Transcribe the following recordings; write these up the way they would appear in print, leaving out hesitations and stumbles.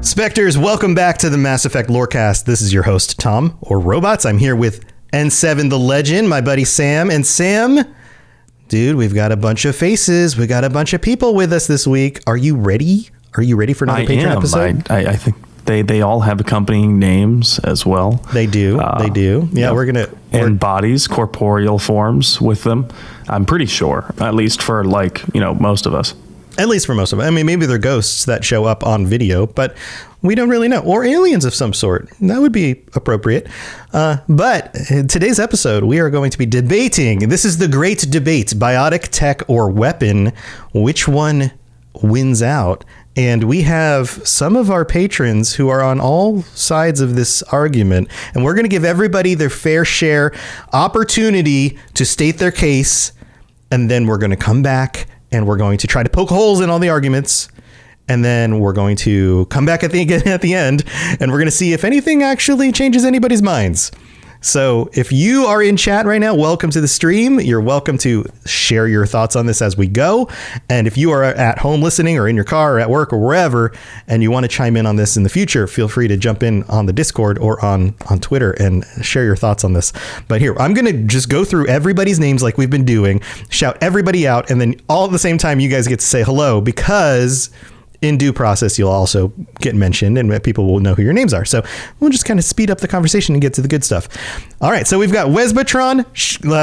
Spectres, welcome back to the Mass Effect Lorecast. This is your host, Tom, or Robots. I'm here with N7 the Legend, my buddy Sam. And Sam, dude, we've got a bunch of faces. We got a bunch of people with us this week. Are you ready? Are you ready for another Patreon episode? I think they all have accompanying names as well. They do. They do. Yeah, we're and bodies, corporeal forms with them. I'm pretty sure, at least for most of us. At least for most of them. I mean, maybe they're ghosts that show up on video, but we don't really know. Or aliens of some sort. That would be appropriate. But in today's episode, we are going to be debating. This is the great debate. Biotic, tech, or weapon. Which one wins out? And we have some of our patrons who are on all sides of this argument. And we're going to give everybody their fair share opportunity to state their case. And then we're going to come back and we're going to try to poke holes in all the arguments. And then we're going to come back at the end and we're going to see if anything actually changes anybody's minds. So if you are in chat right now, welcome to the stream. You're welcome to share your thoughts on this as we go. And if you are at home listening or in your car or at work or wherever, and you want to chime in on this in the future, feel free to jump in on the Discord or on Twitter and share your thoughts on this. But here, I'm going to just go through everybody's names like we've been doing, shout everybody out, and then all at the same time, you guys get to say hello, because in due process, you'll also get mentioned and people will know who your names are. So we'll just kind of speed up the conversation and get to the good stuff. All right. So we've got Wesbatron,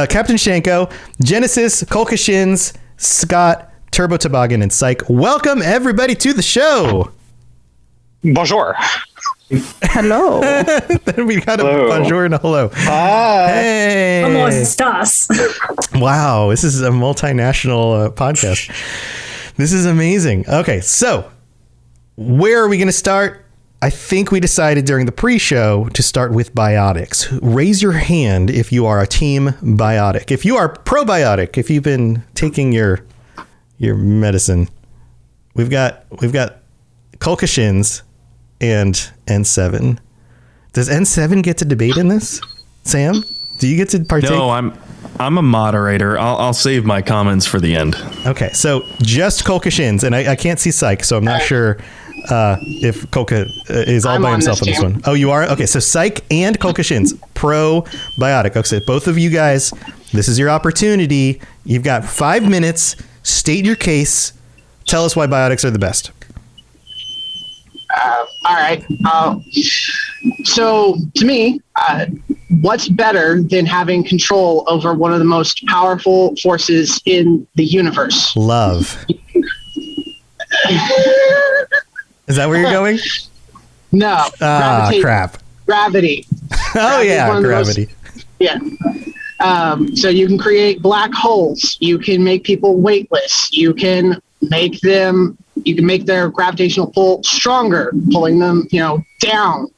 Captain Shanko, Genesis, Kolkashins, Scott, Turbo Toboggan, and Psych. Welcome everybody to the show. Bonjour. Hello. We got a bonjour and a hello. Hi. Hey. ¿Cómo estás? Wow. This is a multinational podcast. This is amazing. Okay, so where are we going to start? I think we decided during the pre-show to start with Biotics. Raise your hand if you are a team Biotic. If you are probiotic, if you've been taking your medicine. We've got Kolkashins and N7. Does N7 get to debate in this? Sam, do you get to partake? No, I'm a moderator. I'll save my comments for the end. Okay, so just Kolkashins, and I can't see Psych, so I'm not sure if Kolka is all by himself on this one. Oh, you are? Okay, so Psych and Kolkashins, probiotic. Okay, so both of you guys, this is your opportunity. You've got 5 minutes. State your case. Tell us why biotics are the best. All right. So to me, what's better than having control over one of the most powerful forces in the universe? Love. Is that where you're going? No. Crap. Gravity. Oh, yeah, gravity. So you can create black holes. You can make people weightless. You can make their gravitational pull stronger, pulling them, down.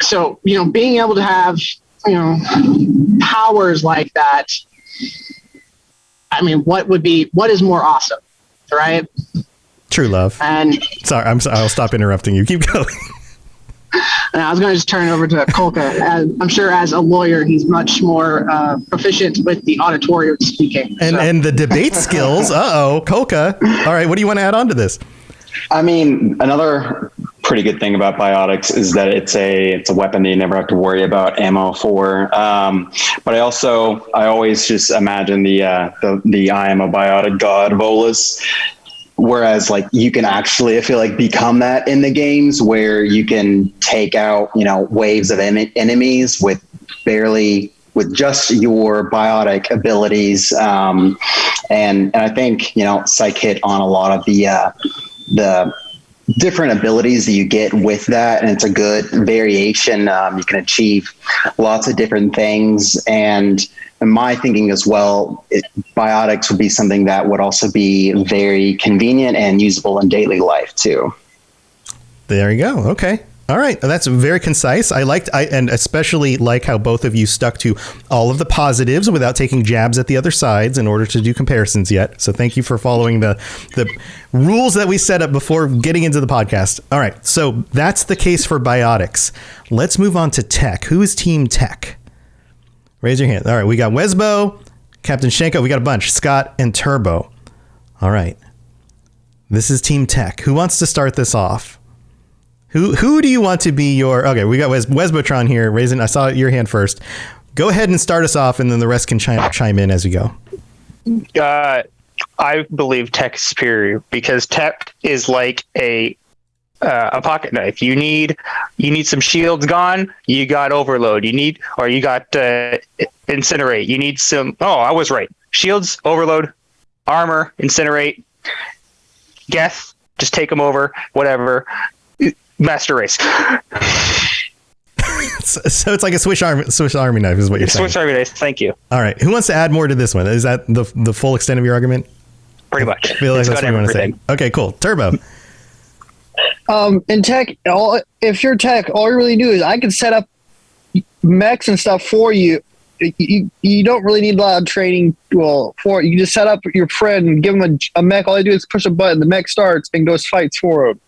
So, being able to have, powers like that, I mean, what is more awesome, right? True love. And sorry, I'll stop interrupting you. Keep going. And I was going to just turn it over to Kolka. I'm sure as a lawyer, he's much more proficient with the auditorium speaking. And the debate skills. Kolka. All right, what do you want to add on to this? I mean, another pretty good thing about Biotics is that it's a weapon that you never have to worry about ammo for. But I always just imagine the I am a biotic god Volus. Whereas, you can actually, I feel like, become that in the games where you can take out, waves of enemies with just your biotic abilities. And I think, Psych hit on a lot of the different abilities that you get with that. And it's a good variation. You can achieve lots of different things. And in my thinking as well, biotics would be something that would also be very convenient and usable in daily life too. There you go. Okay. All right. That's very concise. And especially like how both of you stuck to all of the positives without taking jabs at the other sides in order to do comparisons yet. So thank you for following the rules that we set up before getting into the podcast. All right. So that's the case for biotics. Let's move on to tech. Who is team tech? Raise your hand. All right. We got Wesbo, Captain Shanko. We got a bunch. Scott and Turbo. All right. This is Team Tech. Who wants to start this off? Who do you want to be your... Okay, we got Wesbotron here. Raising, I saw your hand first. Go ahead and start us off, and then the rest can chime in as we go. I believe Tech is superior because Tech is like a pocket knife. You need some shields gone. You got overload. You got incinerate. You need some. Oh, I was right. Shields, overload, armor, incinerate, Geth. Just take them over. Whatever. Master race. So it's like a Swiss Army knife is what you're saying. Swiss Army knife. Thank you. All right. Who wants to add more to this one? Is that the full extent of your argument? Pretty much. I feel like it's that's got what you want to say. everything. Okay, cool. Turbo. In Tech, if you're Tech, all you really do is I can set up mechs and stuff for you. You don't really need a lot of training. Well, for it. You can just set up your friend and give him a mech. All you do is push a button. The mech starts and goes fights for him.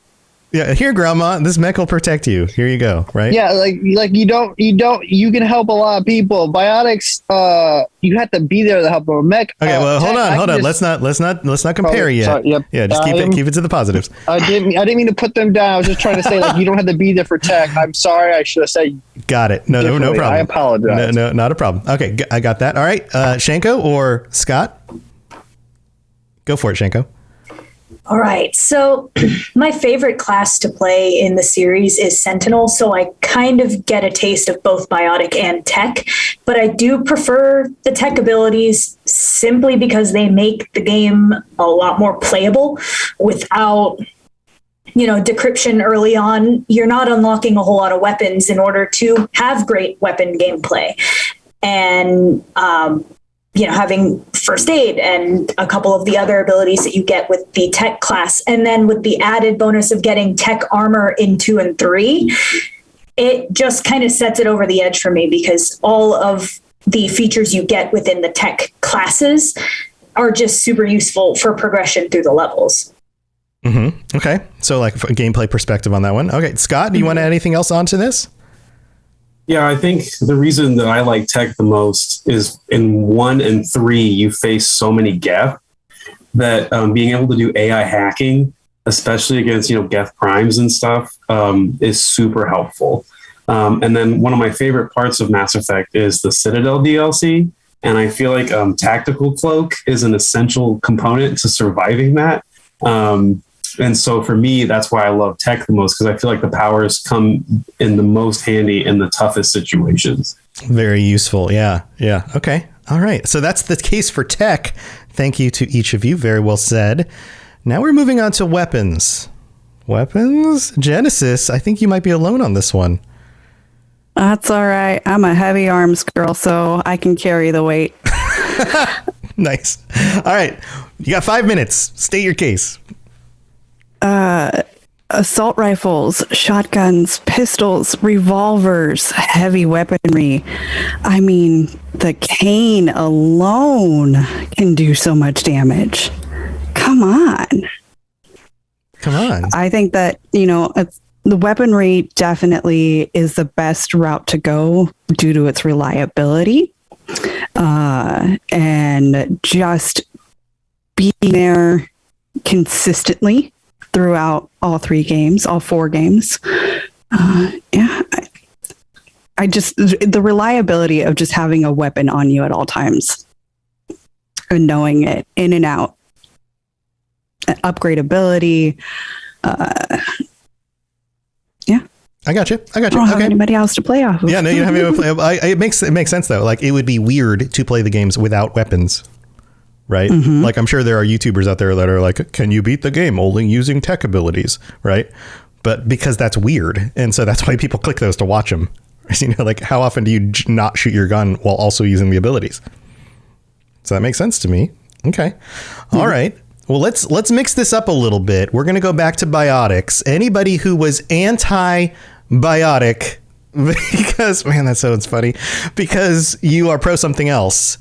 Yeah, here, Grandma. This mech will protect you. Here you go. Right? Yeah, like you can help a lot of people. Biotics, you have to be there to help them. Mech. Okay, well, hold on. Let's not compare yet. Sorry, yep. Yeah, just keep it to the positives. I didn't mean to put them down. I was just trying to say you don't have to be there for Tech. I'm sorry. I should have said. Got it. No problem. I apologize. No, not a problem. Okay, I got that. All right, Shanko or Scott? Go for it, Shanko. All right. So my favorite class to play in the series is Sentinel. So I kind of get a taste of both Biotic and Tech, but I do prefer the Tech abilities simply because they make the game a lot more playable without, decryption early on. You're not unlocking a whole lot of weapons in order to have great weapon gameplay. And, having first aid and a couple of the other abilities that you get with the Tech class. And then with the added bonus of getting Tech armor in 2 and 3, it just kind of sets it over the edge for me because all of the features you get within the Tech classes are just super useful for progression through the levels. Mm-hmm. Okay. So like a gameplay perspective on that one. Okay. Scott, do you want to add anything else onto this? Yeah, I think the reason that I like Tech the most is in 1 and 3, you face so many Geth that being able to do AI hacking, especially against, Geth primes and stuff, is super helpful. And then one of my favorite parts of Mass Effect is the Citadel DLC. And I feel like Tactical Cloak is an essential component to surviving that. And so for me, that's why I love Tech the most, because I feel like the powers come in the most handy in the toughest situations. Very useful. Yeah. Okay. All right. So that's the case for Tech. Thank you to each of you. Very well said. Now we're moving on to weapons. Genesis, I think you might be alone on this one. That's all right. I'm a heavy arms girl, so I can carry the weight. Nice. All right. You got 5 minutes. State your case. Assault rifles, shotguns, pistols, revolvers, heavy weaponry. I mean, the cane alone can do so much damage. Come on. I think that, the weaponry definitely is the best route to go due to its reliability. And just being there consistently throughout all 4 games. I just, the reliability of just having a weapon on you at all times and knowing it in and out, upgradability. I got you. I don't have anybody else to play off of. Yeah, no, you don't have anybody to play. It makes sense though. Like it would be weird to play the games without weapons. Right? Mm-hmm. Like I'm sure there are YouTubers out there that are like, can you beat the game only using Tech abilities? Right? But because that's weird. And so that's why people click those to watch them. Like how often do you not shoot your gun while also using the abilities? So that makes sense to me. Okay. Mm-hmm. All right. Well, let's mix this up a little bit. We're going to go back to Biotics. Anybody who was anti-Biotic, because, man, that sounds funny, because you are pro something else.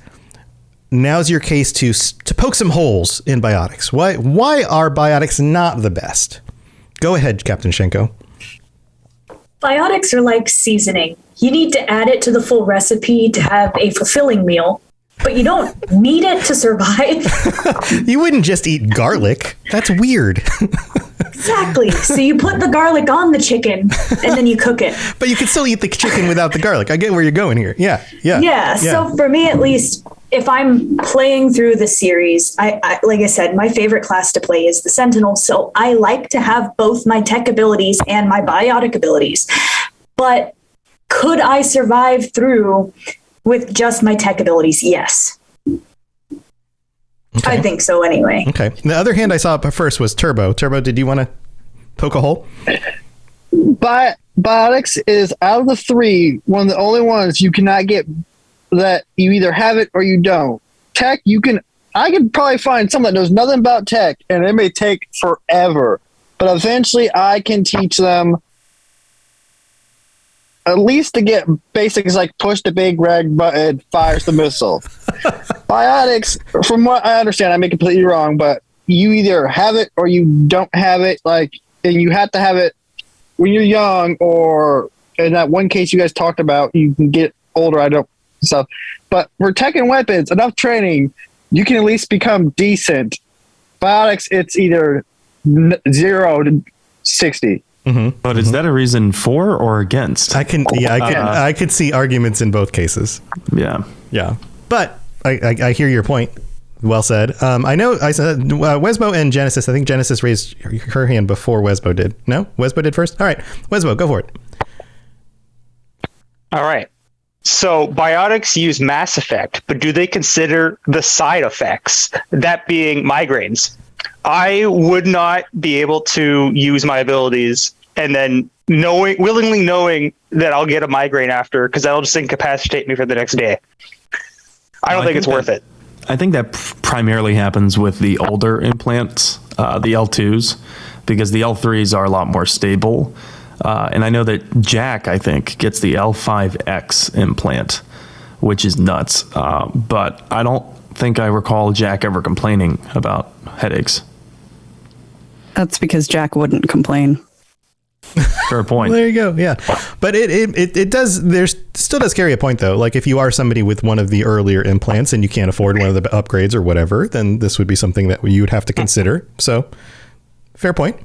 Now's your case to poke some holes in Biotics. Why are Biotics not the best? Go ahead, Captain Shenko. Biotics are like seasoning. You need to add it to the full recipe to have a fulfilling meal. but you don't need it to survive. You wouldn't just eat garlic. That's weird. Exactly. So you put the garlic on the chicken and then you cook it. But you could still eat the chicken without the garlic. I get where you're going here. Yeah. So for me, at least, if I'm playing through the series, I like I said, my favorite class to play is the Sentinel. So I like to have both my tech abilities and my biotic abilities. But could I survive through with just my tech abilities? Yes. Okay. I think so anyway. Okay. The other hand I saw up first was Turbo. Turbo, did you want to poke a hole? Biotics is out of the three, one of the only ones you cannot get that you either have it or you don't. Tech, I can probably find someone that knows nothing about tech, and it may take forever. But eventually I can teach them at least to get basics like push the big red button, fires the missile. Biotics, from what I understand, I may be completely wrong, but you either have it or you don't have it. And you have to have it when you're young, or in that one case you guys talked about, you can get older. I don't stuff, but for tech and weapons, enough training, you can at least become decent. Biotics, it's either 0 to 60. Mm-hmm. But is that a reason for or against? I could see arguments in both cases. Yeah. But I hear your point. Well said. I know I said Wesbo and Genesis. I think Genesis raised her hand before Wesbo did. No? Wesbo did first? All right. Wesbo, go for it. All right. So biotics use Mass Effect, but do they consider the side effects, that being migraines? I would not be able to use my abilities and then willingly knowing that I'll get a migraine after, because that'll just incapacitate me for the next day. I don't think it's worth it. I think that primarily happens with the older implants, the L2s, because the L3s are a lot more stable. And I know that Jack, I think, gets the L5X implant, which is nuts. But I don't think I recall Jack ever complaining about headaches. That's because Jack wouldn't complain. Fair point. Well, there you go. Yeah. But it does, still does carry a point though. Like if you are somebody with one of the earlier implants and you can't afford one of the upgrades or whatever, then this would be something that you would have to consider. So fair point.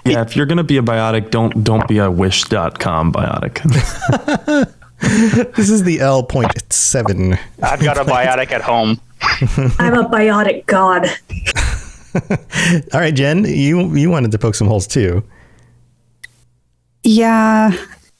Yeah. If you're going to be a biotic, don't be a wish.com biotic. This is the L.7. I've got a biotic at home. I'm a biotic god. All right, Jen, you wanted to poke some holes too. Yeah.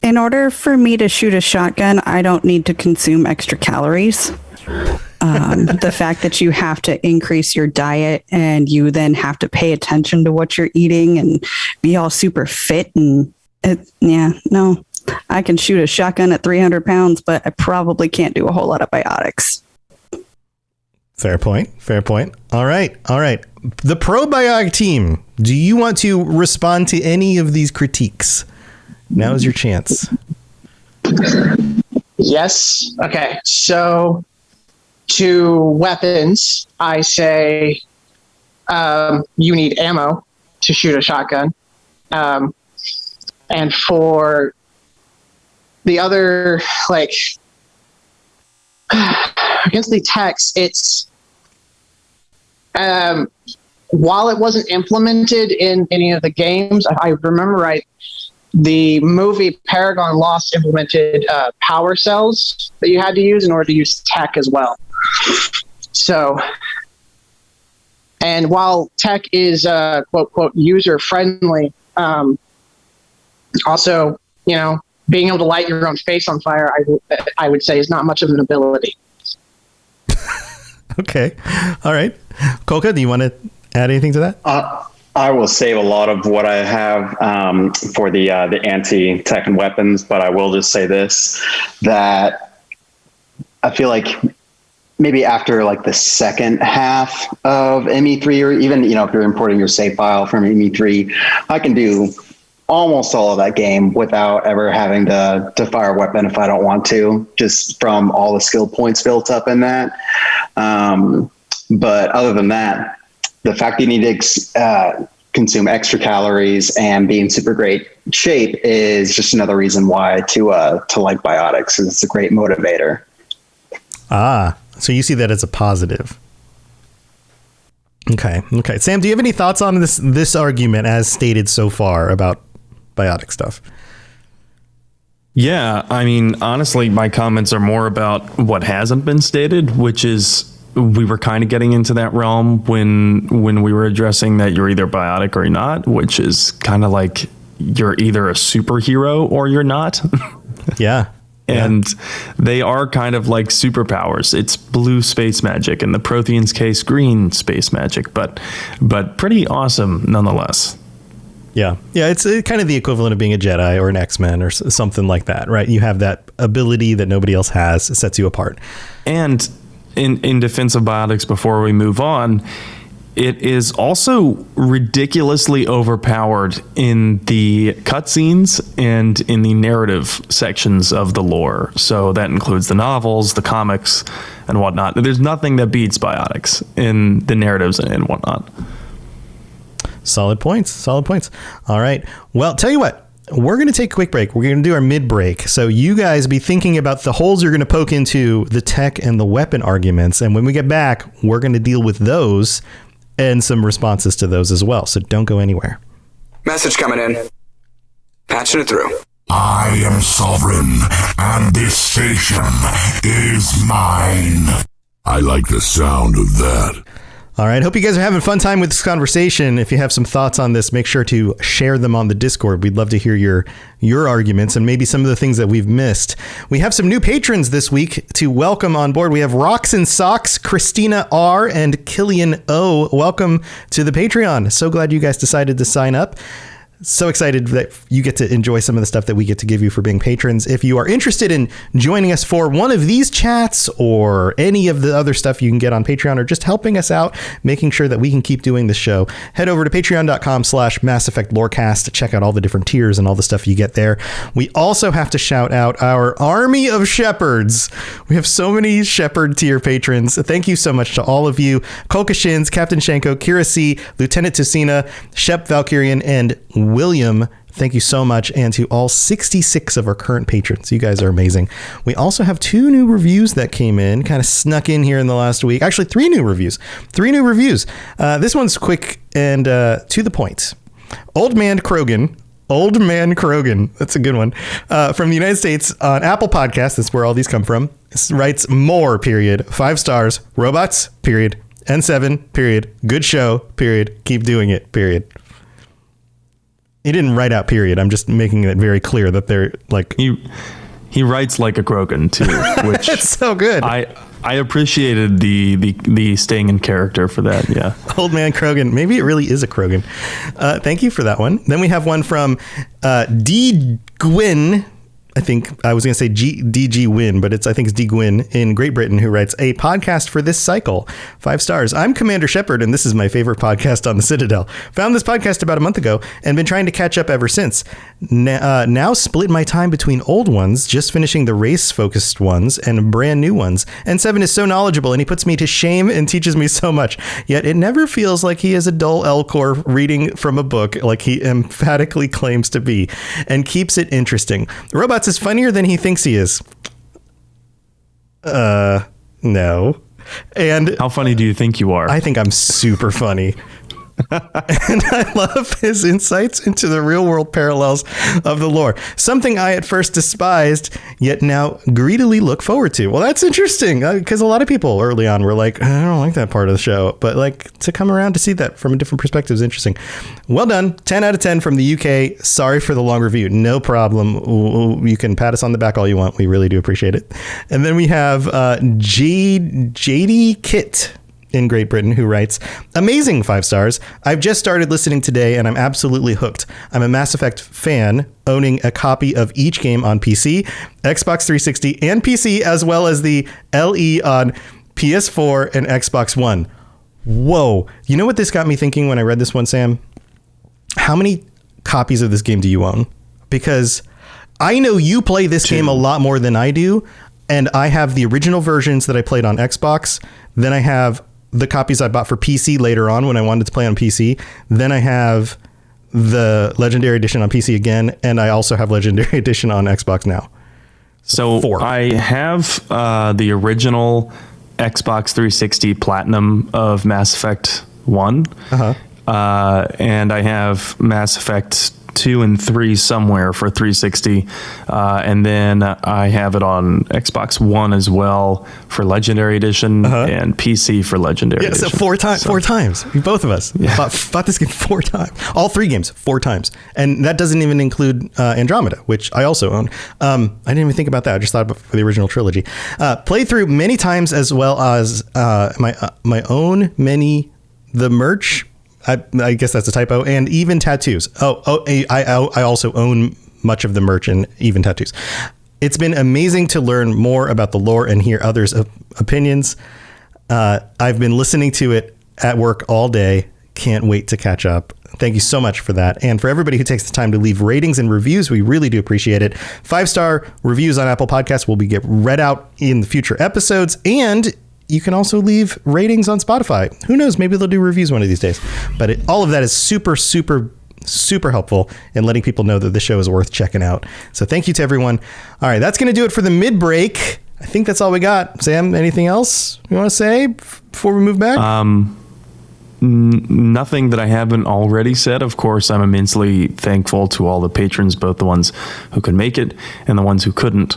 In order for me to shoot a shotgun, I don't need to consume extra calories. The fact that you have to increase your diet and you then have to pay attention to what you're eating and be all super fit I can shoot a shotgun at 300 pounds, but I probably can't do a whole lot of biotics. Fair point. All right. The probiotic team, do you want to respond to any of these critiques? Now is your chance. Yes. Okay. So to weapons, I say you need ammo to shoot a shotgun. And for the other, against the techs, it's while it wasn't implemented in any of the games, if I remember right, the movie Paragon Lost implemented power cells that you had to use in order to use tech as well. So, and while tech is quote quote user friendly, also, being able to light your own face on fire, I would say is not much of an ability. Okay. All right. Kolka, do you want to add anything to that? I will save a lot of what I have for the anti-tech and weapons, but I will just say this, that I feel like maybe after the second half of ME3, or even, if you're importing your save file from ME3, I can do almost all of that game without ever having to fire a weapon if I don't want to, just from all the skill points built up in that. But other than that, the fact that you need to consume extra calories and be in super great shape is just another reason why to like biotics. It's a great motivator. So you see that as a positive. Okay. Sam, do you have any thoughts on this argument as stated so far about biotic stuff? Yeah, I mean, honestly, my comments are more about what hasn't been stated, which is we were kind of getting into that realm when we were addressing that you're either biotic or you're not, which is kind of like you're either a superhero or you're not. Yeah. And they are kind of like superpowers. It's blue space magic, in the Prothean's case, green space magic, but pretty awesome nonetheless. Yeah, it's kind of the equivalent of being a Jedi or an X-Men or something like that, right? You have that ability that nobody else has. It sets you apart. And in defense of biotics, before we move on, it is also ridiculously overpowered in the cutscenes and in the narrative sections of the lore. So that includes the novels, the comics, and whatnot. There's nothing that beats biotics in the narratives and whatnot. Solid points. All right. Well, tell you what, we're going to take a quick break. We're going to do our mid-break. So you guys be thinking about the holes you're going to poke into the tech and the weapon arguments. And when we get back, we're going to deal with those and some responses to those as well. So don't go anywhere. Message coming in. Patching it through. I am sovereign, and this station is mine. I like the sound of that. All right. Hope you guys are having a fun time with this conversation. If you have some thoughts on this, make sure to share them on the Discord. We'd love to hear your arguments and maybe some of the things that we've missed. We have some new patrons this week to welcome on board. We have Rocks and Socks, Christina R, and Killian O. Welcome to the Patreon. So glad you guys decided to sign up. So excited that you get to enjoy some of the stuff that we get to give you for being patrons. If you are interested in joining us for one of these chats or any of the other stuff you can get on Patreon, or just helping us out, making sure that we can keep doing this show, head over to patreon.com/Mass Effect Lorecast to check out all the different tiers and all the stuff you get there. We also have to shout out our army of shepherds. We have so many shepherd tier patrons. Thank you so much to all of you. Kolkashins, Captain Shanko, Kira C, Lieutenant Tusina, Shep Valkyrian, and William, thank you so much. And to all 66 of our current patrons, you guys are amazing. We also have 2 new reviews that came in, kind of snuck in here in the last week. Actually, 3 new reviews. This one's quick and to the point. Old Man Krogan, that's a good one, from the United States on Apple Podcasts, that's where all these come from, writes more, period, 5 stars, robots, period, N7, period, good show, period, keep doing it, period. He didn't write out period. I'm just making it very clear that they're like... He writes like a Krogan too, which... It's so good. I appreciated the staying in character for that, yeah. Old Man Krogan. Maybe it really is a Krogan. Thank you for that one. Then we have one from D. Gwyn. I think I was going to say DG Win, but I think it's D. Gwyn in Great Britain, who writes a podcast for this cycle. 5 stars. I'm Commander Shepard, and this is my favorite podcast on the Citadel. Found this podcast about a month ago and been trying to catch up ever since. Now split my time between old ones, just finishing the race-focused ones, and brand new ones. N7 is so knowledgeable, and he puts me to shame and teaches me so much. Yet it never feels like he is a dull Elcor reading from a book like he emphatically claims to be, and keeps it interesting. Robots is funnier than he thinks he is. No. And how funny do you think you are? I think I'm super funny. And I love his insights into the real world parallels of the lore. Something I at first despised, yet now greedily look forward to. Well, that's interesting, because a lot of people early on were like, I don't like that part of the show. But like, to come around to see that from a different perspective is interesting. Well done. 10 out of 10 from the UK. Sorry for the long review. No problem. You can pat us on the back all you want. We really do appreciate it. And then we have JD Kit in Great Britain, who writes, amazing, 5 stars. I've just started listening today and I'm absolutely hooked. I'm a Mass Effect fan, owning a copy of each game on PC, Xbox 360, and PC, as well as the LE on PS4 and Xbox One. Whoa. You know what this got me thinking when I read this one, Sam? How many copies of this game do you own? Because I know you play this game a lot more than I do, and I have the original versions that I played on Xbox. Then I have the copies I bought for PC later on when I wanted to play on PC. Then I have the Legendary Edition on PC again, and I also have Legendary Edition on Xbox now. So 4. I have the original Xbox 360 Platinum of Mass Effect 1. And I have Mass Effect 2 and 3 somewhere for 360. And then I have it on Xbox One as well for Legendary Edition and PC for Legendary Edition. So four times. Both of us bought this game 4 times. All 3 games 4 times. And that doesn't even include Andromeda, which I also own. I didn't even think about that. I just thought about the original trilogy. Played through many times, as well as my own the merch. I guess that's a typo. And even tattoos. I also own much of the merch and even tattoos. It's been amazing to learn more about the lore and hear others' opinions. I've been listening to it at work all day. Can't wait to catch up. Thank you so much for that. And for everybody who takes the time to leave ratings and reviews, we really do appreciate it. 5-star reviews on Apple Podcasts will be get read out in the future episodes. And you can also leave ratings on Spotify. Who knows? Maybe they'll do reviews one of these days. But all of that is super, super, super helpful in letting people know that the show is worth checking out. So thank you to everyone. All right, that's going to do it for the mid-break. I think that's all we got. Sam, anything else you want to say before we move back? Nothing that I haven't already said. Of course, I'm immensely thankful to all the patrons, both the ones who could make it and the ones who couldn't.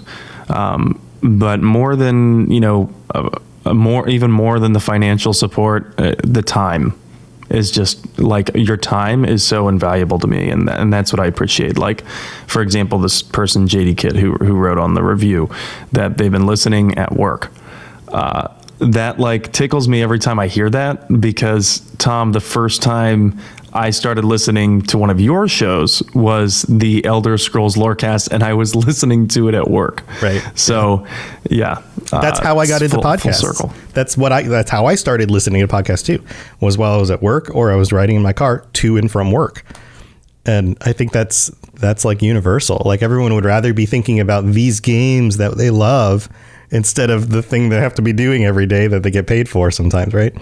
But more than, even more than the financial support, the time is just like, your time is so invaluable to me, and that's what I appreciate. Like, for example, this person JD Kid who wrote on the review that they've been listening at work. That like tickles me every time I hear that, because Tom, the first time I started listening to one of your shows was the Elder Scrolls Lorecast, and I was listening to it at work. Right. So, yeah. That's how I got into podcasts. Full circle. That's how I started listening to podcasts too, was while I was at work or I was riding in my car to and from work. And I think that's like universal. Like, everyone would rather be thinking about these games that they love instead of the thing they have to be doing every day that they get paid for sometimes, right?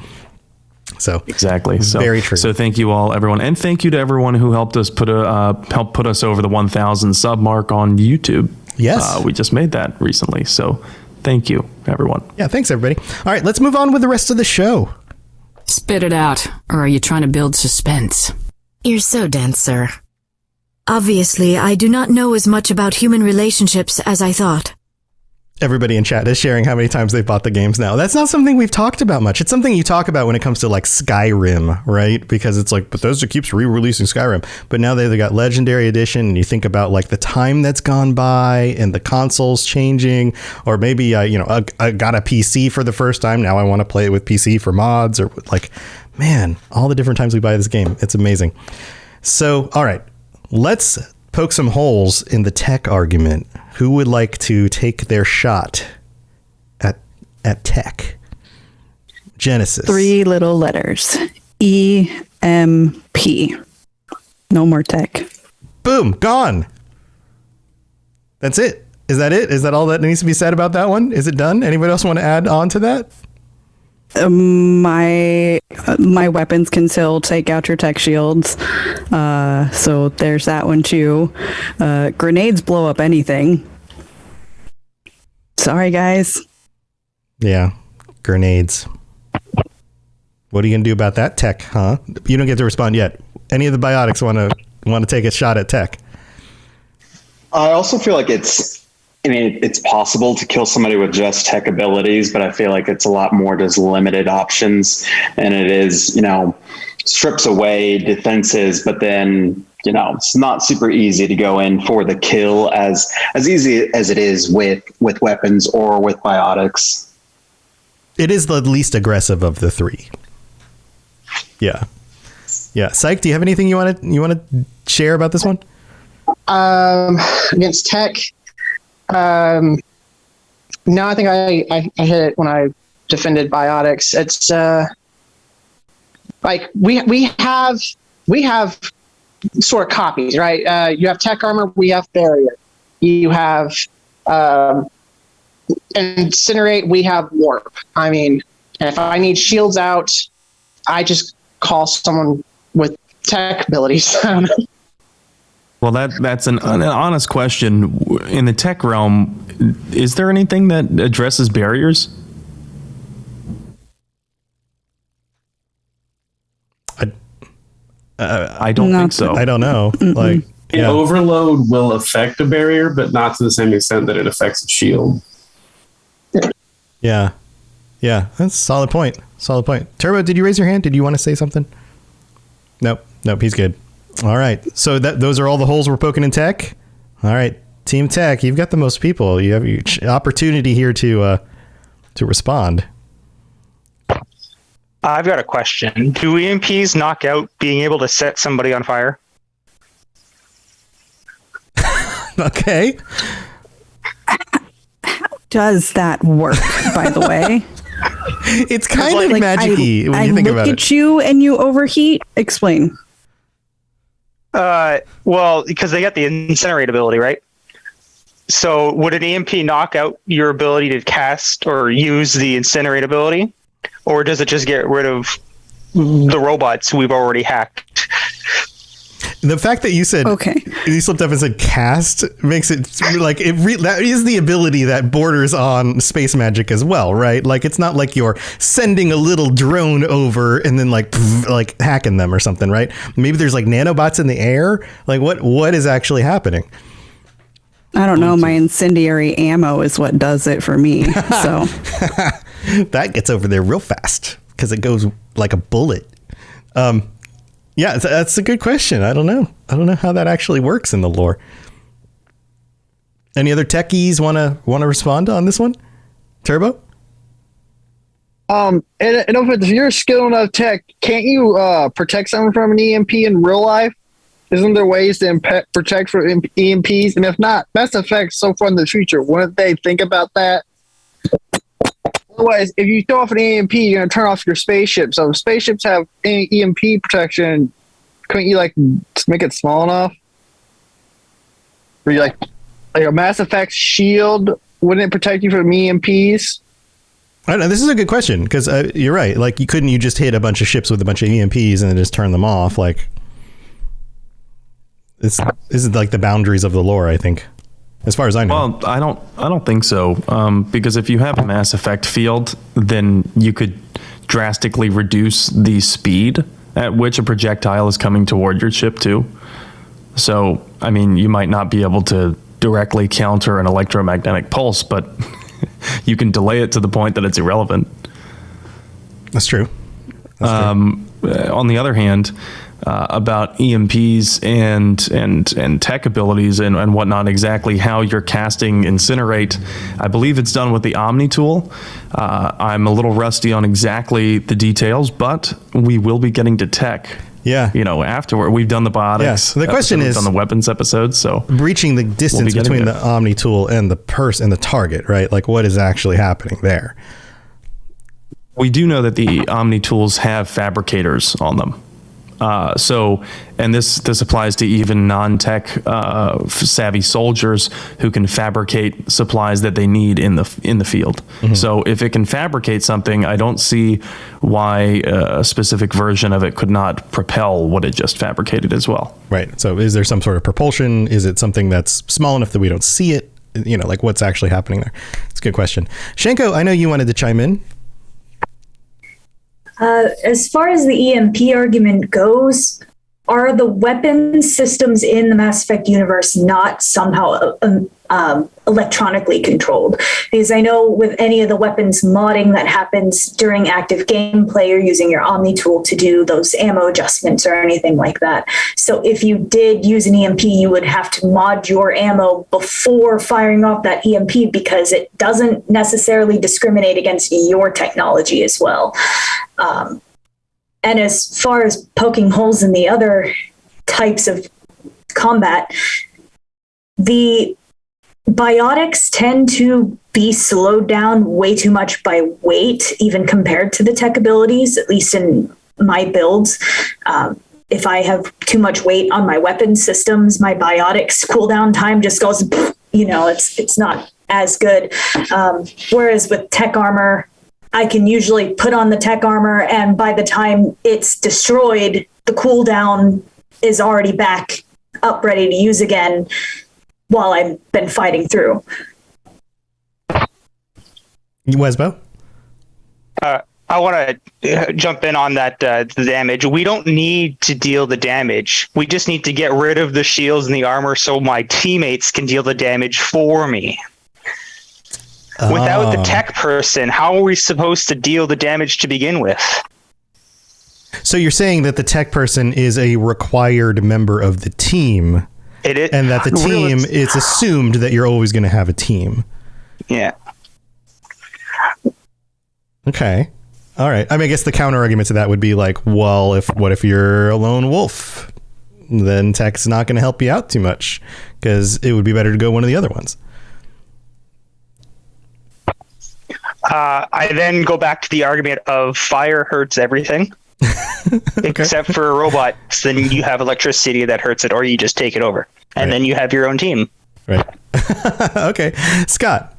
So exactly. So very true. So thank you all, everyone, and thank you to everyone who helped us put us over the 1,000 sub mark on YouTube. Yes, we just made that recently. So thank you, everyone. Yeah, thanks everybody. All right, let's move on with the rest of the show. Spit it out, or are you trying to build suspense? You're so dense, sir. Obviously, I do not know as much about human relationships as I thought. Everybody in chat is sharing how many times they've bought the games now. That's not something we've talked about much. It's something you talk about when it comes to like Skyrim, right? Because it's like Bethesda keeps re-releasing Skyrim, but now they've got Legendary Edition, and you think about like the time that's gone by and the consoles changing, or maybe I got a PC for the first time. Now I want to play it with PC for mods, or like, man, all the different times we buy this game. It's amazing. So, all right, let's poke some holes in the tech argument. Who would like to take their shot at tech? Genesis. 3 little letters. EMP. No more tech. Boom. Gone. That's it. Is that it? Is that all that needs to be said about that one? Is it done? Anybody else want to add on to that? My weapons can still take out your tech shields, so there's that one too. Grenades blow up anything. Sorry, guys. Yeah, grenades. What are you gonna do about that tech, huh? You don't get to respond yet. Any of the Biotics want to take a shot at tech? I also feel like it's possible to kill somebody with just tech abilities, but I feel like it's a lot more just limited options, and it is, strips away defenses, but then, it's not super easy to go in for the kill as easy as it is with weapons or with Biotics. It is the least aggressive of the 3. Yeah. Yeah. Psych, do you have anything you want to share about this one? Against tech, no, I think I hit it when I defended Biotics. It's like we have sort of copies, right? You have tech armor, we have barrier. You have incinerate, we have warp. I mean, if I need shields out, I just call someone with tech abilities. Well, that's an honest question. In the tech realm, is there anything that addresses barriers? I don't think so. I don't know. Mm-mm. Like, An overload will affect a barrier, but not to the same extent that it affects a shield. Yeah. Yeah. That's a solid point. Solid point. Turbo, did you raise your hand? Did you want to say something? Nope. Nope. He's good. All right. So those are all the holes we're poking in tech. All right. Team Tech, you've got the most people. You have your opportunity here to respond. I've got a question. Do EMPs knock out being able to set somebody on fire? Okay. How does that work, by the way? It's kind of like magic-y when you think about it. I look at you and you overheat. Explain. Well, because they got the incinerate ability, right? So would an EMP knock out your ability to cast or use the incinerate ability? Or does it just get rid of the robots we've already hacked? The fact that you said, okay, you slipped up and said cast makes it like that is the ability that borders on space magic as well, right? Like it's not like you're sending a little drone over and then like hacking them or something, right? Maybe there's like nanobots in the air. Like what is actually happening? I don't know. My incendiary ammo is what does it for me. So that gets over there real fast because it goes like a bullet. Yeah, that's a good question. I don't know. I don't know how that actually works in the lore. Any other techies want to respond on this one? Turbo? And if you're skilled enough tech, can't you protect someone from an EMP in real life? Isn't there ways to protect from EMPs? And if not, Mass Effect so far in the future, wouldn't they think about that? Otherwise, if you throw off an EMP, you're going to turn off your spaceship. So if spaceships have EMP protection, couldn't you like make it small enough? Or you like a Mass Effect shield, wouldn't it protect you from EMPs? I don't know, this is a good question because you're right. Like, couldn't you just hit a bunch of ships with a bunch of EMPs and then just turn them off? Like, this is like the boundaries of the lore, I think, as far as I know. Well, I don't think so. Because if you have a Mass Effect field, then you could drastically reduce the speed at which a projectile is coming toward your ship too. So, I mean, you might not be able to directly counter an electromagnetic pulse, but you can delay it to the point that it's irrelevant. That's true. On the other hand, about EMPs and tech abilities and whatnot, exactly how you're casting Incinerate, I believe it's done with the Omni tool. I'm a little rusty on exactly the details, but we will be getting to tech. Yeah, afterward. We've done the biotics. Yes. The question is on the weapons episode, so breaching the distance between the Omni tool and the target, right? Like, what is actually happening there? We do know that the Omni tools have fabricators on them. And this applies to even non-tech savvy soldiers who can fabricate supplies that they need in the field. Mm-hmm. So if it can fabricate something, I don't see why a specific version of it could not propel what it just fabricated as well. Right. So is there some sort of propulsion? Is it something that's small enough that we don't see it? Like what's actually happening there? It's a good question. Shanko, I know you wanted to chime in. As far as the EMP argument goes, are the weapon systems in the Mass Effect universe not somehow electronically controlled? Because I know with any of the weapons modding that happens during active gameplay, you're using your Omni tool to do those ammo adjustments or anything like that. So if you did use an EMP, you would have to mod your ammo before firing off that EMP because it doesn't necessarily discriminate against your technology as well. And as far as poking holes in the other types of combat, the biotics tend to be slowed down way too much by weight, even compared to the tech abilities, at least in my builds. If I have too much weight on my weapon systems, my biotics cooldown time just goes, it's not as good. Whereas with tech armor, I can usually put on the tech armor, and by the time it's destroyed, the cooldown is already back up, ready to use again while I've been fighting through. Wesbo? I want to jump in on that the damage. We don't need to deal the damage. We just need to get rid of the shields and the armor so my teammates can deal the damage for me. Without the tech person, how are we supposed to deal the damage to begin with? So you're saying that the tech person is a required member of the team, and that the team, it's assumed that you're always going to have a team. Yeah. Okay. All right. I mean, I guess the counter argument to that would be like, well, what if you're a lone wolf? Then tech's not going to help you out too much, because it would be better to go one of the other ones. I then go back to the argument of fire hurts everything. Except for robots, then you have electricity that hurts it, or you just take it over. And then you have your own team. Right. Okay. Scott.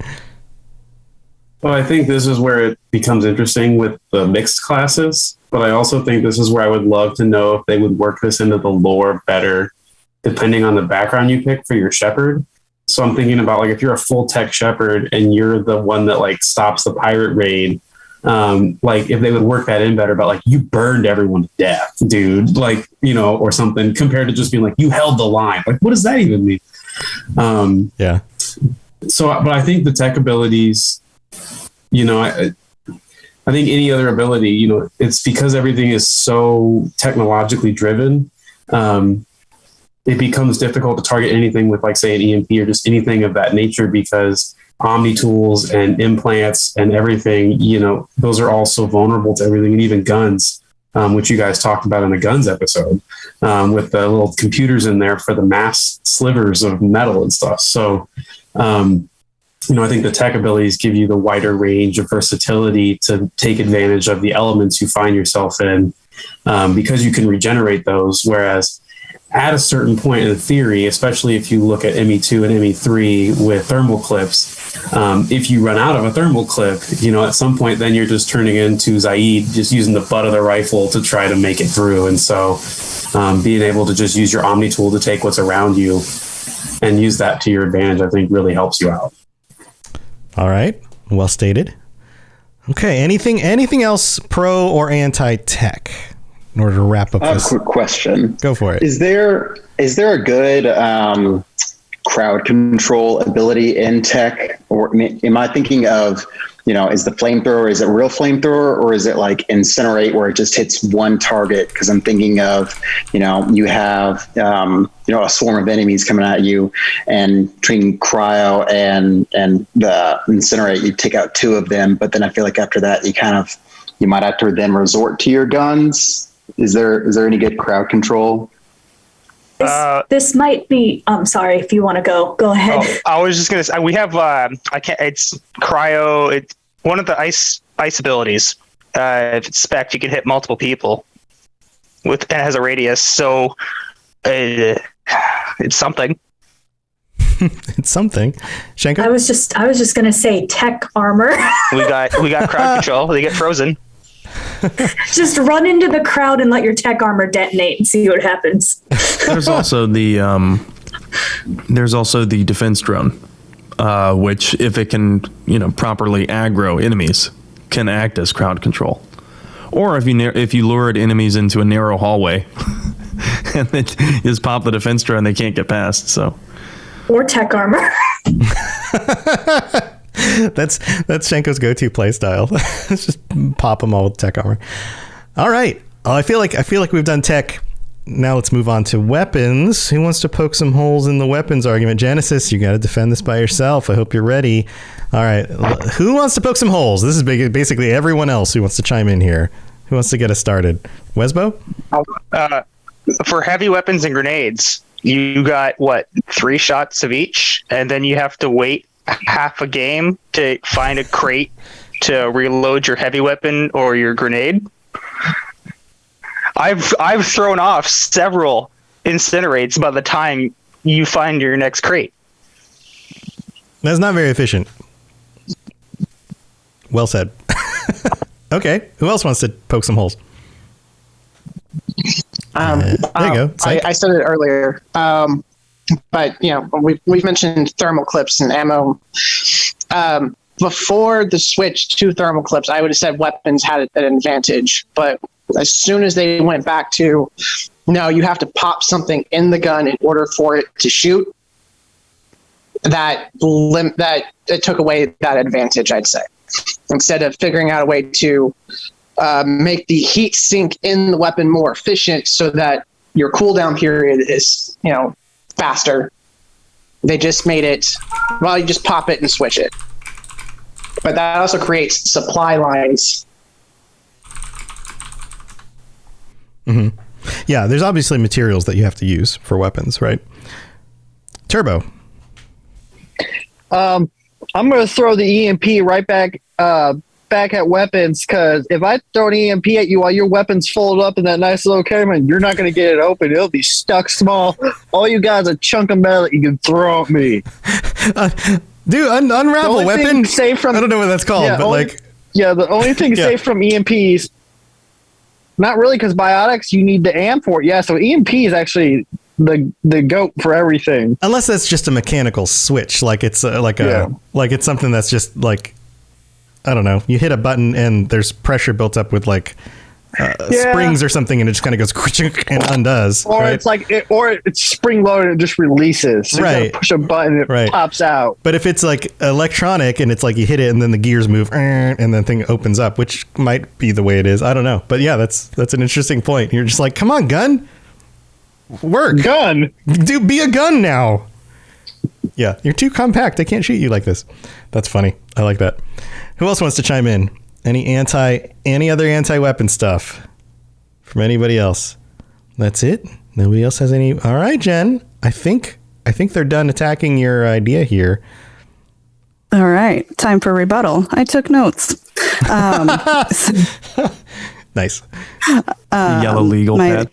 Well, I think this is where it becomes interesting with the mixed classes, but I also think this is where I would love to know if they would work this into the lore better, depending on the background you pick for your shepherd. So I'm thinking about, like, if you're a full tech shepherd and you're the one that like stops the pirate raid, like if they would work that in better, but like you burned everyone to death, dude, like, you know, or something, compared to just being like, you held the line. Like, what does that even mean? Yeah. So, but I think the tech abilities, you know, I think any other ability, you know, it's because everything is so technologically driven. It becomes difficult to target anything with, like, say, an EMP or just anything of that nature, because Omni tools and implants and everything, you know, those are all so vulnerable to everything, and even guns, which you guys talked about in the guns episode, with the little computers in there for the mass slivers of metal and stuff. So, you know, I think the tech abilities give you the wider range of versatility to take advantage of the elements you find yourself in, because you can regenerate those. Whereas at a certain point in the theory, especially if you look at ME2 and ME3 with thermal clips, if you run out of a thermal clip, you know, at some point, then you're just turning into Zaid, just using the butt of the rifle to try to make it through. And so being able to just use your Omni tool to take what's around you and use that to your advantage, I think really helps you out. All right. Well stated. Okay. Anything else pro or anti-tech in order to wrap up this? Quick question. Go for it. Is there a good crowd control ability in tech, or am I thinking of, you know, is the flamethrower, is it real flamethrower, or is it like incinerate where it just hits one target? Because I'm thinking of, you know, you have you know, a swarm of enemies coming at you, and between cryo and the incinerate, you take out two of them, but then I feel like after that you might have to then resort to your guns. Is there any good crowd control? This might be. I'm sorry, if you want to go ahead. Oh, I was just gonna say we have. It's cryo. It's one of the ice abilities. If it's spec, you can hit multiple people. It has a radius, so it's something. It's something. Shanko? I was just gonna say tech armor. we got crowd control. They get frozen. Just run into the crowd and let your tech armor detonate and see what happens. There's also the defense drone, which, if it can, you know, properly aggro enemies, can act as crowd control. Or if you lured enemies into a narrow hallway and then just pop the defense drone, they can't get past. So. Or tech armor. That's Shanko's go-to play style. Just pop them all with tech armor. All right. I feel like we've done tech. Now let's move on to weapons. Who wants to poke some holes in the weapons argument? Genesis, you got to defend this by yourself. I hope you're ready. All right. Who wants to poke some holes? This is basically everyone else who wants to chime in here. Who wants to get us started? Wesbo? For heavy weapons and grenades, you got 3 shots of each, and then you have to wait half a game to find a crate to reload your heavy weapon or your grenade. I've thrown off several incinerates by the time you find your next crate. That's not very efficient. Well said. Okay, who else wants to poke some holes? There you go. I said it earlier, but you know, we've mentioned thermal clips and ammo. before the switch to thermal clips, I would have said weapons had an advantage. But as soon as they went back to, no, you have to pop something in the gun in order for it to shoot, that it took away that advantage, I'd say. Instead of figuring out a way to make the heat sink in the weapon more efficient so that your cooldown period is, faster. They just made it, well, you just pop it and switch it. But that also creates supply lines. Mm-hmm. Yeah, there's obviously materials that you have to use for weapons, right? Turbo. I'm going to throw the EMP right back at weapons, because if I throw an EMP at you while your weapon's folded up in that nice little camera, you're not going to get it open. It'll be stuck small. All you got is a chunk of metal that you can throw at me. Dude, unravel weapon. Safe from, I don't know what that's called, the only thing safe from EMPs. Not really, because biotics, you need the amp for it. Yeah, so EMP is actually the goat for everything. Unless that's just a mechanical switch, like it's it's something that's just like, I don't know. You hit a button and there's pressure built up with springs or something, and it just kind of goes and undoes. Or right? It's spring loaded and it just releases. So right. You push a button and it pops out. But if it's like electronic and it's like you hit it and then the gears move and then thing opens up, which might be the way it is. I don't know. But yeah, that's an interesting point. You're just like, come on, gun. Work. Gun. Be a gun now. Yeah, you're too compact. I can't shoot you like this. That's funny. I like that. Who else wants to chime in? Any other anti-weapon stuff from anybody else? That's it? Nobody else has any? All right, Jen. I think they're done attacking your idea here. All right. Time for rebuttal. I took notes. Nice. Yellow legal pad.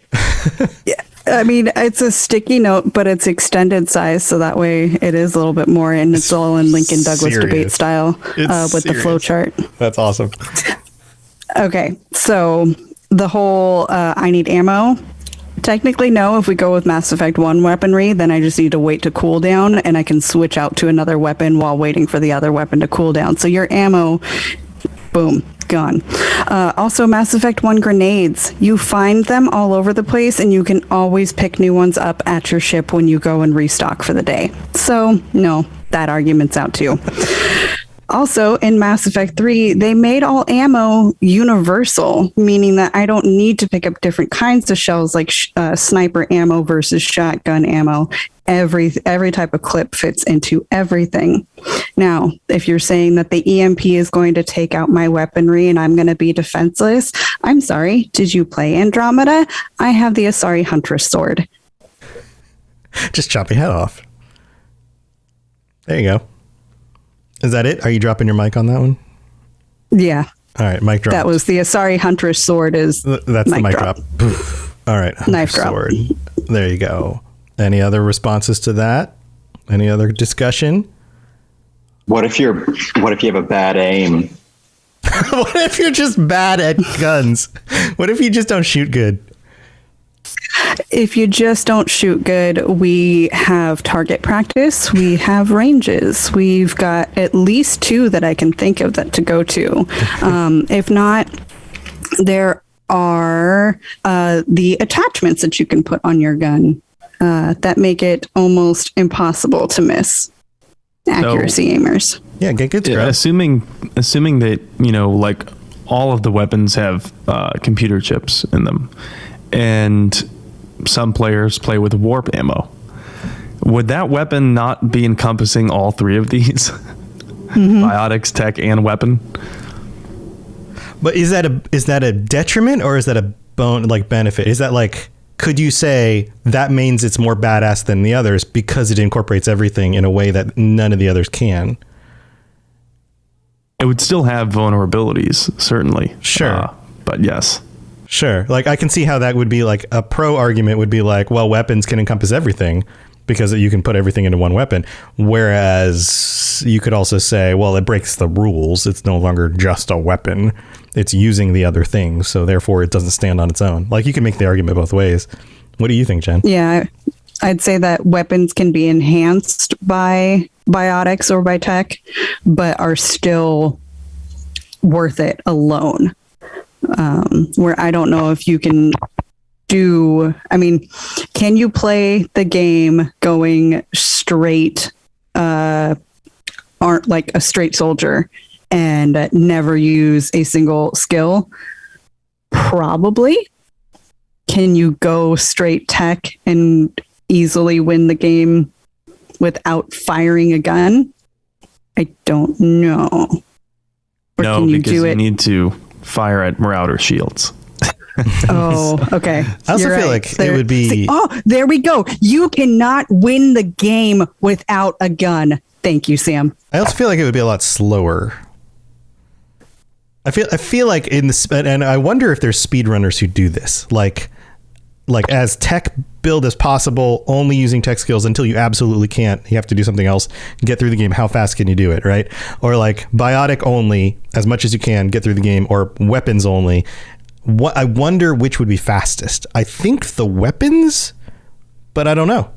Yeah. I mean, it's a sticky note, but it's extended size, so that way it is a little bit more, and it's all in Lincoln Douglas debate style with the flow chart. That's awesome. Okay, so the whole I need ammo. Technically, no. If we go with Mass Effect 1 weaponry, then I just need to wait to cool down, and I can switch out to another weapon while waiting for the other weapon to cool down. So your ammo, boom, gone. Also, Mass Effect 1 grenades. You find them all over the place, and you can always pick new ones up at your ship when you go and restock for the day. So, no, that argument's out too. Also, in Mass Effect 3, they made all ammo universal, meaning that I don't need to pick up different kinds of shells like sniper ammo versus shotgun ammo. Every type of clip fits into everything. Now, if you're saying that the EMP is going to take out my weaponry and I'm going to be defenseless, I'm sorry. Did you play Andromeda? I have the Asari Huntress sword. Just chop your head off. There you go. Is that it? Are you dropping your mic on that one? Yeah. All right, mic drop. That was the Asari Huntress sword. That's the mic drop. All right, knife drop. Sword. There you go. Any other responses to that? Any other discussion? What if you have a bad aim? What if you're just bad at guns? What if you just don't shoot good? If you just don't shoot good, we have target practice. We have ranges. We've got at least 2 that I can think of that to go to. If not, there are the attachments that you can put on your gun that make it almost impossible to miss. Accuracy aimers. Yeah, get good. Yeah, assuming that, like all of the weapons have computer chips in them, and some players play with warp ammo. Would that weapon not be encompassing all 3 of these? Mm-hmm. Biotics, tech, and weapon? But is that a detriment, or is that a benefit? Is that like, could you say that means it's more badass than the others because it incorporates everything in a way that none of the others can? It would still have vulnerabilities, certainly. Sure. But yes. Sure. Like, I can see how that would be like a pro argument would be like, well, weapons can encompass everything because you can put everything into one weapon. Whereas you could also say, well, it breaks the rules. It's no longer just a weapon. It's using the other things. So therefore it doesn't stand on its own. Like, you can make the argument both ways. What do you think, Jen? Yeah, I'd say that weapons can be enhanced by biotics or by tech, but are still worth it alone. Where I don't know if you can can you play the game going straight, aren't like a straight soldier and never use a single skill? Probably. Can you go straight tech and easily win the game without firing a gun? I don't know. Or no, can you because you need to fire at Marauder shields. Oh, okay. I also feel like it would be... there we go. You cannot win the game without a gun. Thank you, Sam. I also feel like it would be a lot slower. I feel like and I wonder if there's speedrunners who do this, like as tech build as possible, only using tech skills until you absolutely can't. You have to do something else, get through the game. How fast can you do it, right? Or like biotic only, as much as you can, get through the game, or weapons only. I wonder which would be fastest. I think the weapons, but I don't know.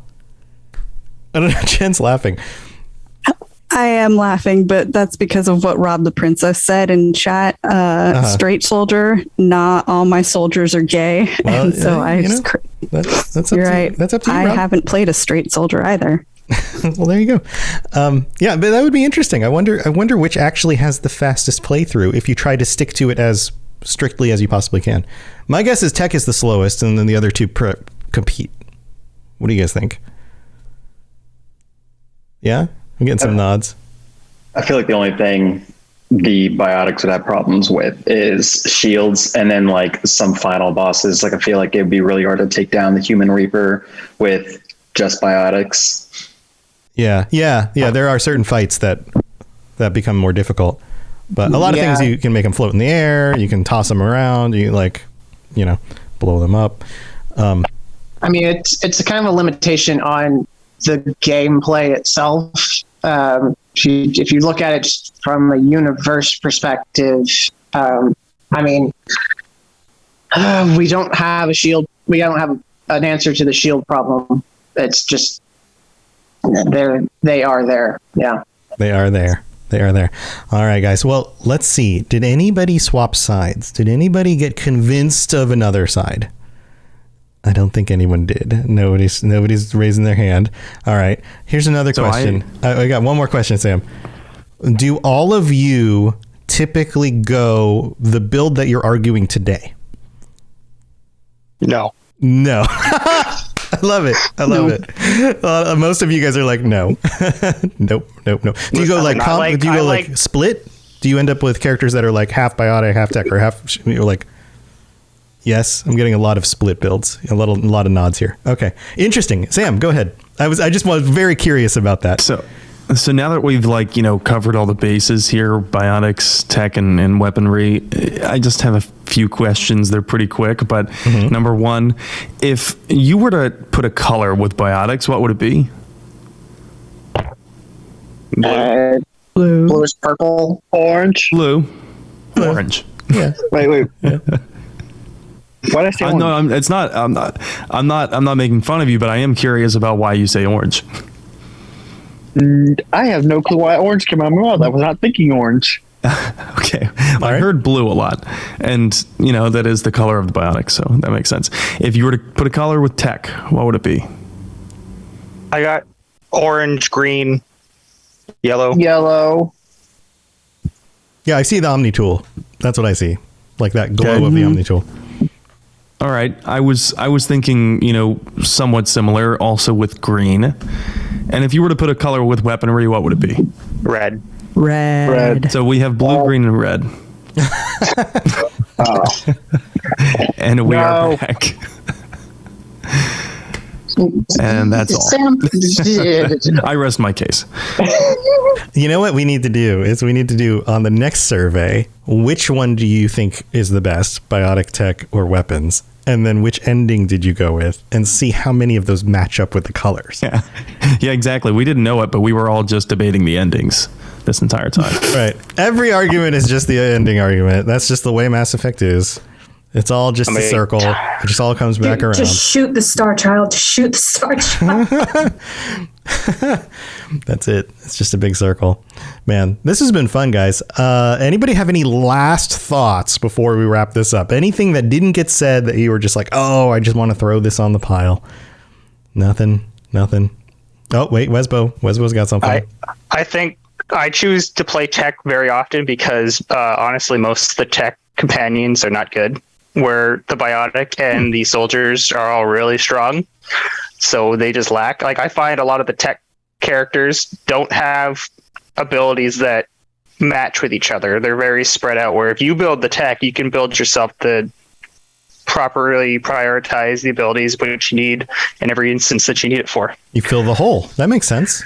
I don't know. Jen's laughing. I am laughing, but that's because of what Rob the Princess said in chat. Straight soldier, not all my soldiers are gay. Well, and so that's up you're to, right. That's up to you, I Rob. haven't played a straight soldier either. Well, there you go. Yeah, but that would be interesting. I wonder which actually has the fastest playthrough if you try to stick to it as strictly as you possibly can. My guess is tech is the slowest, and then the other two compete. What do you guys think? Yeah? I'm getting some nods. I feel like the only thing the biotics would have problems with is shields, and then like some final bosses. Like I feel like it'd be really hard to take down the Human Reaper with just biotics. Yeah. There are certain fights that become more difficult, but a lot of things you can make them float in the air. You can toss them around. You blow them up. I mean, it's a kind of a limitation on the gameplay itself. If you look at it just from a universe perspective, I mean, we don't have a shield. We don't have an answer to the shield problem. It's just they are there. Yeah, they are there. All right, guys. Well, let's see. Did anybody swap sides? Did anybody get convinced of another side? I don't think anyone did. Nobody's raising their hand. All right. Here's another question. I got one more question, Sam. Do all of you typically go the build that you're arguing today? No. I love it. Most of you guys are like, no. Nope. Do you go like split? Do you end up with characters that are like half biotic, half tech, or half, like... Yes, I'm getting a lot of split builds. A lot of nods here. Okay, interesting. Sam, go ahead. I just was very curious about that. So now that we've covered all the bases here, biotics, tech, and weaponry, I just have a few questions. They're pretty quick, but number one, if you were to put a color with biotics, what would it be? Blue. Blue is purple. Orange. Blue. Orange. Yeah. Wait. Yeah. Why did I say orange? No, it's not. I'm not making fun of you, but I am curious about why you say orange. I have no clue why orange came out of my mouth. I was not thinking orange. Okay. I heard blue a lot, and that is the color of the biotics, so that makes sense. If you were to put a color with tech, what would it be? I got orange, green, yellow. Yeah, I see the Omni tool. That's what I see, like that glow of the Omni tool. All right. I was thinking, somewhat similar, also with green. And if you were to put a color with weaponry, what would it be? Red. So we have blue, green, and red. And we are back. And that's all. I rest my case. You know what we need to do is on the next survey, which one do you think is the best, biotic, tech, or weapons? And then which ending did you go with, and see how many of those match up with the colors. Yeah, exactly. We didn't know it, but we were all just debating the endings this entire time. Right. Every argument is just the ending argument. That's just the way Mass Effect is. It's all just a circle. It just all comes back around. Just shoot the Star Child. Just shoot the Star Child. That's it. It's just a big circle. Man, this has been fun, guys. Anybody have any last thoughts before we wrap this up? Anything that didn't get said that you were just like, oh, I just want to throw this on the pile? Nothing. Oh, wait, Wesbo's got something. I think I choose to play tech very often because honestly, most of the tech companions are not good, where the biotic and the soldiers are all really strong. So they just lack. Like, I find a lot of the tech characters don't have abilities that match with each other. They're very spread out, where if you build the tech, you can build yourself to properly prioritize the abilities which you need in every instance that you need it for. You fill the hole. That makes sense.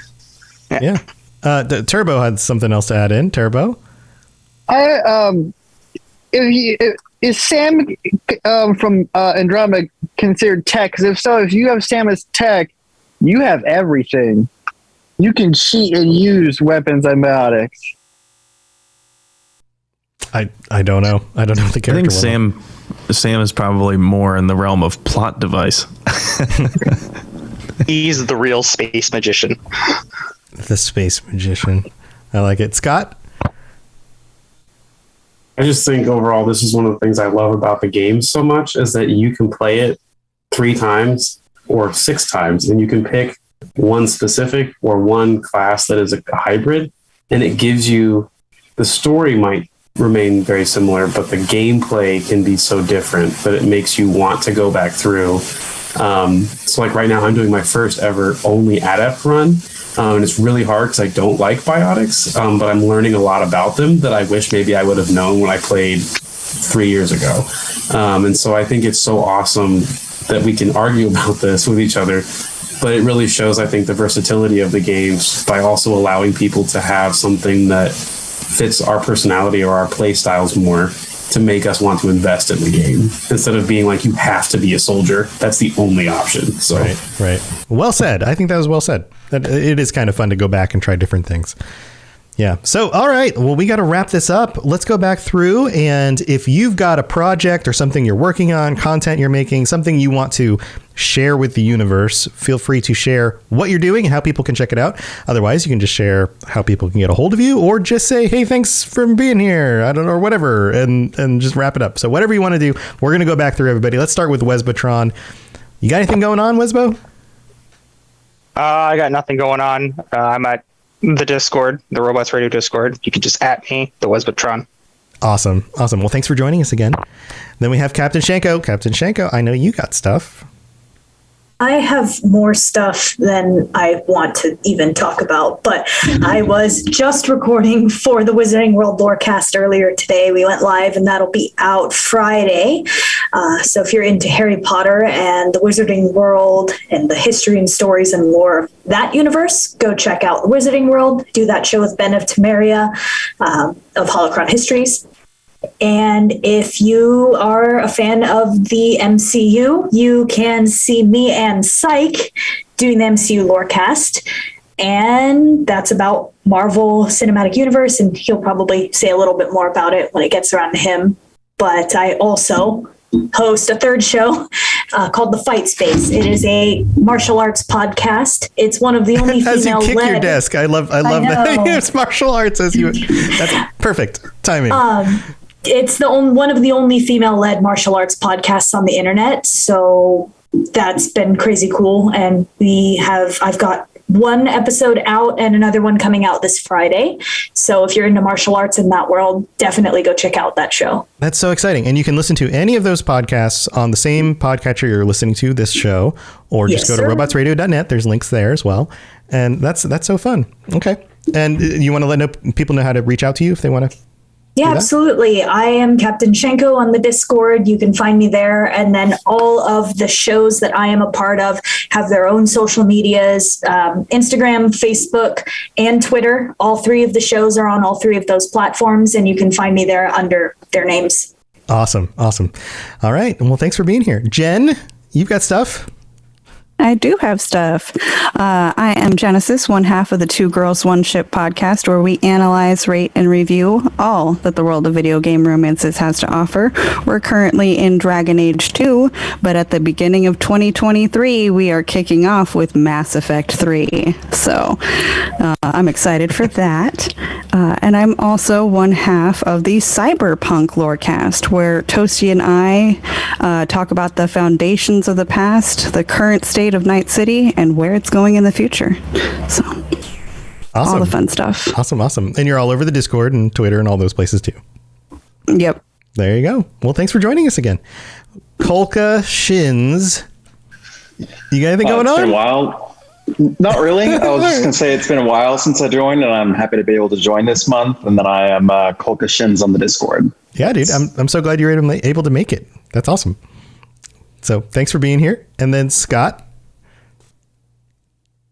Yeah. Turbo had something else to add in. Turbo? Is Sam from Andromeda considered tech? Because if so, if you have Sam as tech, you have everything. You can cheat and use weapons and biotics. I don't know. I don't know the character. I think Sam is probably more in the realm of plot device. He's the real space magician. The space magician. I like it. Scott? I just think overall, this is one of the things I love about the game so much, is that you can play it 3 times or 6 times, and you can pick one specific or one class that is a hybrid, and it gives you, the story might remain very similar, but the gameplay can be so different that it makes you want to go back through. So like right now, I'm doing my first ever only adept run. And it's really hard because I don't like biotics, but I'm learning a lot about them that I wish maybe I would have known when I played 3 years ago. And so I think it's so awesome that we can argue about this with each other, but it really shows, I think, the versatility of the games by also allowing people to have something that fits our personality or our play styles more, to make us want to invest in the game instead of being like, you have to be a soldier. That's the only option. So right. Well said. I think that was well said. That it is kind of fun to go back and try different things. Yeah. So, all right. Well, we got to wrap this up. Let's go back through. And if you've got a project or something you're working on, content you're making, something you want to share with the universe, feel free to share what you're doing and how people can check it out. Otherwise, you can just share how people can get a hold of you, or just say, hey, thanks for being here. I don't know, or whatever, and just wrap it up. So whatever you want to do, we're going to go back through everybody. Let's start with Wesbotron. You got anything going on, Wesbo? I got nothing going on. I'm at the Discord, the Robots Radio Discord. You can just @ me, the Wesbotron. Awesome. Well, thanks for joining us again. Then we have Captain Shanko. Captain Shanko, I know you got stuff. I have more stuff than I want to even talk about, but I was just recording for the Wizarding World Lorecast earlier today. We went live, and that'll be out Friday. So if you're into Harry Potter and the Wizarding World and the history and stories and lore of that universe, go check out the Wizarding World. Do that show with Ben of Temeria of Holocron Histories. And if you are a fan of the MCU, you can see me and Psych doing the MCU Lorecast. And that's about Marvel Cinematic Universe, and he'll probably say a little bit more about it when it gets around to him. But I also host a third show called The Fight Space. It is a martial arts podcast. It's one of the only female as you kick led. your desk. I love that. It's martial arts as you. That's perfect timing. It's one of the only female-led martial arts podcasts on the internet, so that's been crazy cool. And I've got one episode out and another one coming out this Friday. So if you're into martial arts in that world, definitely go check out that show. That's so exciting. And you can listen to any of those podcasts on the same podcatcher you're listening to this show, or just go to robotsradio.net. There's links there as well. And that's so fun. Okay. And you want to let people know how to reach out to you if they want to? Yeah, absolutely. I am Captain Shanko on the Discord. You can find me there. And then all of the shows that I am a part of have their own social medias, Instagram, Facebook, and Twitter. All 3 of the shows are on all 3 of those platforms, and you can find me there under their names. Awesome. All right. Well, thanks for being here. Jen, you've got stuff? I do have stuff. I am Genesis, one half of the Two Girls, One Ship podcast, where we analyze, rate, and review all that the world of video game romances has to offer. We're currently in Dragon Age 2, but at the beginning of 2023, we are kicking off with Mass Effect 3. So I'm excited for that. And I'm also one half of the Cyberpunk Lorecast, where Toasty and I talk about the foundations of the past, the current state of Night City, and where it's going in the future. So, all the fun stuff. Awesome. And you're all over the Discord and Twitter and all those places too. Yep. There you go. Well, thanks for joining us again. Kolka Shins. You got anything going on? It's been a while. Not really. I was just going to say it's been a while since I joined, and I'm happy to be able to join this month. And then I am Kolka Shins on the Discord. Yeah, dude. I'm so glad you're able to make it. That's awesome. So thanks for being here. And then Scott.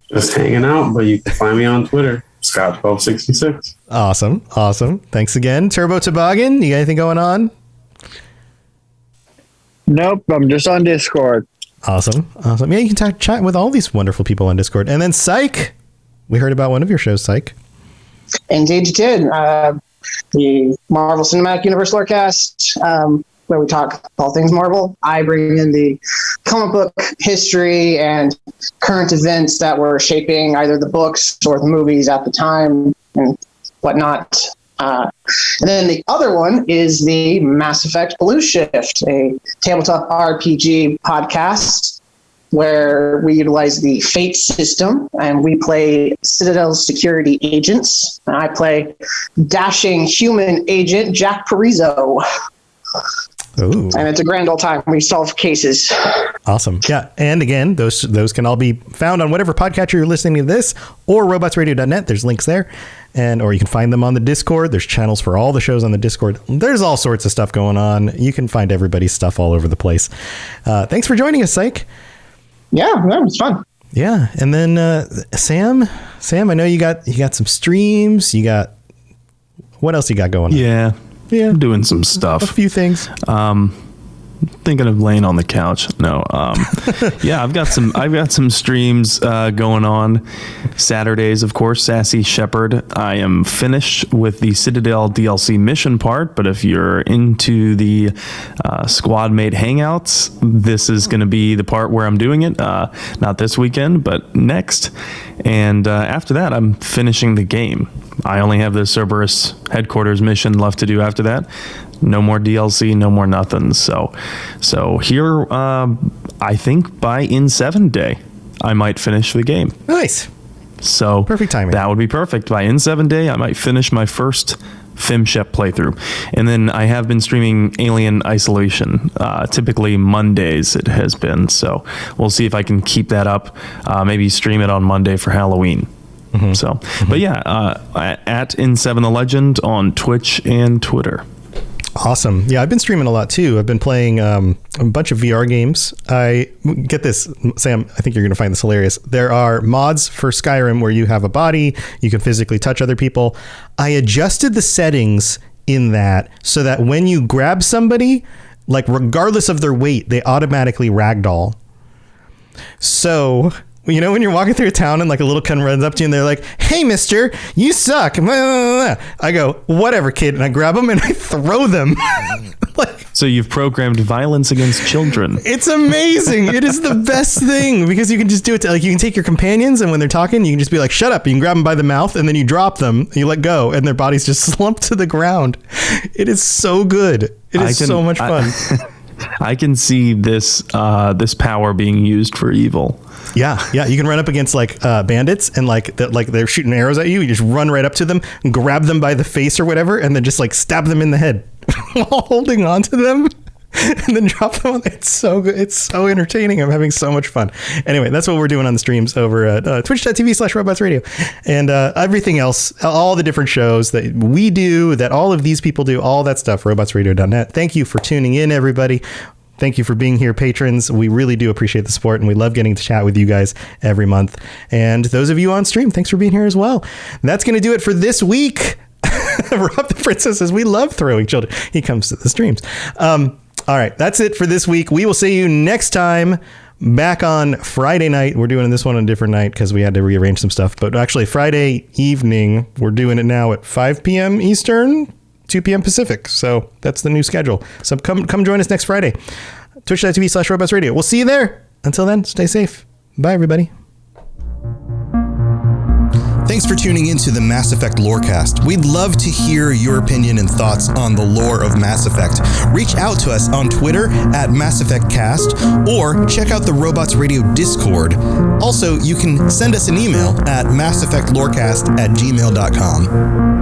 Just hanging out, but you can find me on Twitter, Scott1266. Awesome. Thanks again. Turbo Toboggan, you got anything going on? Nope, I'm just on Discord. Awesome. Yeah, you can chat with all these wonderful people on Discord. And then Psych. We heard about one of your shows, Psych. Indeed you did. The Marvel Cinematic Universe Lorecast, where we talk all things Marvel. I bring in the comic book history and current events that were shaping either the books or the movies at the time and whatnot. And then the other one is the Mass Effect Blue Shift, a tabletop RPG podcast where we utilize the Fate system and we play Citadel security agents. And I play dashing human agent Jack Parizo. Ooh. And it's a grand old time. We solve cases. Awesome. Yeah. And again, those can all be found on whatever podcatcher you're listening to this or robotsradio.net. There's links there. Or you can find them on the Discord. There's channels for all the shows on the Discord. There's all sorts of stuff going on. You can find everybody's stuff all over the place. Thanks for joining us, Psych. Yeah, that was fun. Yeah. And then Sam, I know you got some streams. What else you got going on? Yeah. I'm doing some stuff. A few things. Thinking of laying on the couch. No. Yeah, I've got some streams going on. Saturdays, of course, Sassy Shepherd. I am finished with the Citadel DLC mission part, but if you're into the squad mate hangouts, this is going to be the part where I'm doing it. Not this weekend, but next. And after that, I'm finishing the game. I only have the Cerberus headquarters mission left to do after that. No more DLC, no more nothing. So here, I think by In7 Day, I might finish the game. Nice. So perfect timing. That would be perfect. By In7 Day, I might finish my first FimShep playthrough. And then I have been streaming Alien Isolation. Typically Mondays it has been. So we'll see if I can keep that up. Maybe stream it on Monday for Halloween. Mm-hmm. So, but yeah, at In7 the Legend on Twitch and Twitter. Awesome. Yeah, I've been streaming a lot too. I've been playing a bunch of VR games. I get this, Sam, I think you're going to find this hilarious. There are mods for Skyrim where you have a body, you can physically touch other people. I adjusted the settings in that so that when you grab somebody, like regardless of their weight, they automatically ragdoll. So, you know, when you're walking through a town and like a little kid runs up to you and they're like, "Hey, mister, you suck." I go, "Whatever, kid." And I grab them and I throw them. So you've programmed violence against children. It's amazing. It is the best thing because you can just do it. You can take your companions and when they're talking, you can just be like, "Shut up." You can grab them by the mouth and then you drop them. You let go and their bodies just slump to the ground. It is so good. It is so much fun. I can see this power being used for evil. Yeah. You can run up against like bandits and like they're shooting arrows at you. You just run right up to them, and grab them by the face or whatever, and then just like stab them in the head while holding on to them, and then drop them. It's so good. It's so entertaining. I'm having so much fun. Anyway, that's what we're doing on the streams over at twitch.tv/robotsradio and everything else, all the different shows that we do, that all of these people do, all that stuff, robotsradio.net. Thank you for tuning in, everybody. Thank you for being here, patrons. We really do appreciate the support, and we love getting to chat with you guys every month. And those of you on stream, thanks for being here as well. That's going to do it for this week. Rob the Princess says, "We love throwing children." He comes to the streams. All right, that's it for this week. We will see you next time. back on Friday night. We're doing this one on a different night because we had to rearrange some stuff. But actually, Friday evening, we're doing it now at 5 p.m. Eastern, 2 p.m. Pacific. So that's the new schedule. So come join us next Friday. Twitch.tv/robotsradio. We'll see you there. Until then, stay safe. Bye, everybody. Thanks for tuning into the Mass Effect Lorecast. We'd love to hear your opinion and thoughts on the lore of Mass Effect. Reach out to us on Twitter at Mass Effect Cast, or check out the Robots Radio Discord. Also, you can send us an email at masseffectlorecast@gmail.com.